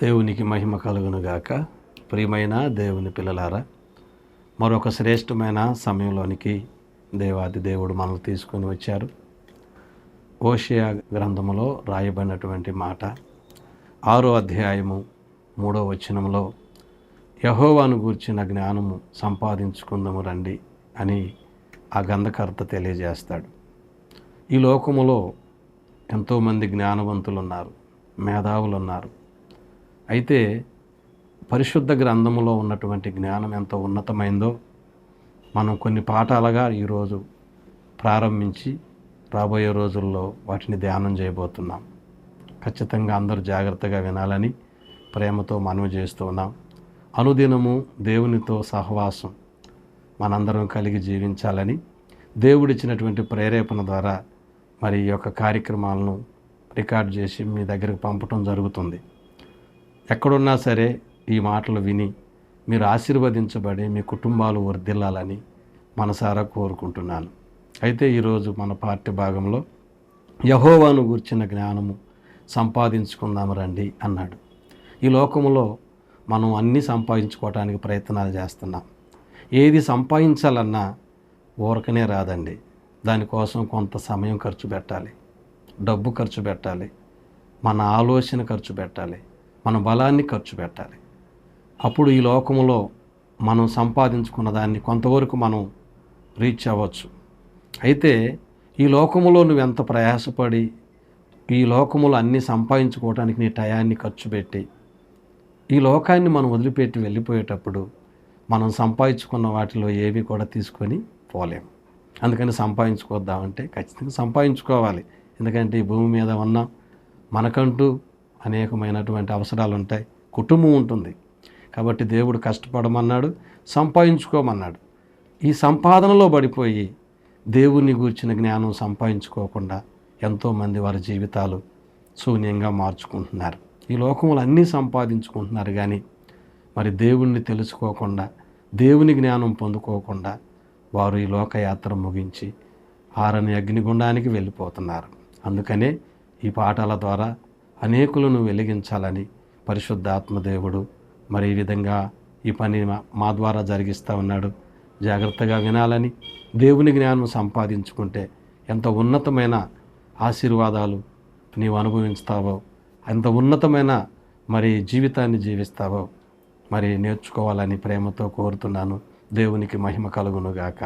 దేవునికి మహిమ కలుగునుగాక. ప్రియమైన దేవుని పిల్లలారా, మరొక శ్రేష్టమైన సమయంలోనికి దేవాది దేవుడు మనల్ని తీసుకొని వచ్చారు. హోషేయ గ్రంథములో రాయబడినటువంటి మాట 6వ అధ్యాయము 3వ వచనంలో యెహోవాను గూర్చిన జ్ఞానము సంపాదించుకుందాము రండి అని ఆ గ్రంథకర్త తెలియజేస్తాడు. ఈ లోకములో ఎంతోమంది జ్ఞానవంతులు ఉన్నారు, మేధావులు ఉన్నారు. అయితే పరిశుద్ధ గ్రంథములో ఉన్నటువంటి జ్ఞానం ఎంత ఉన్నతమైందో మనం కొన్ని పాఠాలుగా ఈరోజు ప్రారంభించి రాబోయే రోజుల్లో వాటిని ధ్యానం చేయబోతున్నాం. ఖచ్చితంగా అందరూ జాగ్రత్తగా వినాలని ప్రేమతో మనవి చేస్తూ ఉన్నాం. అనుదినము దేవునితో సహవాసం మనందరం కలిగి జీవించాలని దేవుడిచ్చినటువంటి ప్రేరేపణ ద్వారా మరి ఈ యొక్క కార్యక్రమాలను రికార్డ్ చేసి మీ దగ్గరకు పంపటం జరుగుతుంది. ఎక్కడున్నా సరే ఈ మాటలు విని మీరు ఆశీర్వదించబడి మీ కుటుంబాలు వర్ధిల్లాలని మనసారా కోరుకుంటున్నాను. అయితే ఈరోజు మన పాఠ్య భాగంలో యెహోవాను గూర్చిన జ్ఞానము సంపాదించుకుందాము రండి అన్నాడు. ఈ లోకములో మనం అన్నీ సంపాదించుకోవడానికి ప్రయత్నాలు చేస్తున్నాం. ఏది సంపాదించాలన్నా ఊరకనే రాదండి. దానికోసం కొంత సమయం ఖర్చు పెట్టాలి, డబ్బు ఖర్చు పెట్టాలి, మన ఆలోచన ఖర్చు పెట్టాలి, మన బలాన్ని ఖర్చు పెట్టాలి. అప్పుడు ఈ లోకములో మనం సంపాదించుకున్న దాన్ని కొంతవరకు మనం రీచ్ అవ్వచ్చు. అయితే ఈ లోకములో నువ్వు ఎంత ప్రయాసపడి ఈ లోకములో అన్నీ సంపాదించుకోవడానికి నీ టయాన్ని ఖర్చు పెట్టి ఈ లోకాన్ని మనం వదిలిపెట్టి వెళ్ళిపోయేటప్పుడు మనం సంపాదించుకున్న వాటిలో ఏవి కూడా తీసుకొని పోలేము. అందుకని సంపాదించుకోద్దామంటే ఖచ్చితంగా సంపాదించుకోవాలి. ఎందుకంటే ఈ భూమి మీద ఉన్నాం, మనకంటూ అనేకమైనటువంటి అవసరాలు ఉంటాయి, కుటుంబం ఉంటుంది. కాబట్టి దేవుడు కష్టపడమన్నాడు, సంపాదించుకోమన్నాడు. ఈ సంపాదనలో పడిపోయి దేవుని గూర్చిన జ్ఞానం సంపాదించుకోకుండా ఎంతోమంది వారి జీవితాలు శూన్యంగా మార్చుకుంటున్నారు. ఈ లోకంలో అన్నీ సంపాదించుకుంటున్నారు కానీ మరి దేవుణ్ణి తెలుసుకోకుండా, దేవుని జ్ఞానం పొందుకోకుండా వారు ఈ లోకయాత్ర ముగించి ఆరని అగ్నిగుండానికి వెళ్ళిపోతున్నారు. అందుకనే ఈ పాఠాల ద్వారా అనేకులను వెలిగించాలని పరిశుద్ధాత్మ దేవుడు మరి ఈ విధంగా ఈ పని మా ద్వారా జరిగిస్తూ ఉన్నాడు. జాగ్రత్తగా వినాలని, దేవుని జ్ఞానం సంపాదించుకుంటే ఎంత ఉన్నతమైన ఆశీర్వాదాలు నీవు అనుభవిస్తావో, ఎంత ఉన్నతమైన మరి జీవితాన్ని జీవిస్తావో మరి నేర్చుకోవాలని ప్రేమతో కోరుతున్నాను. దేవునికి మహిమ కలుగునుగాక.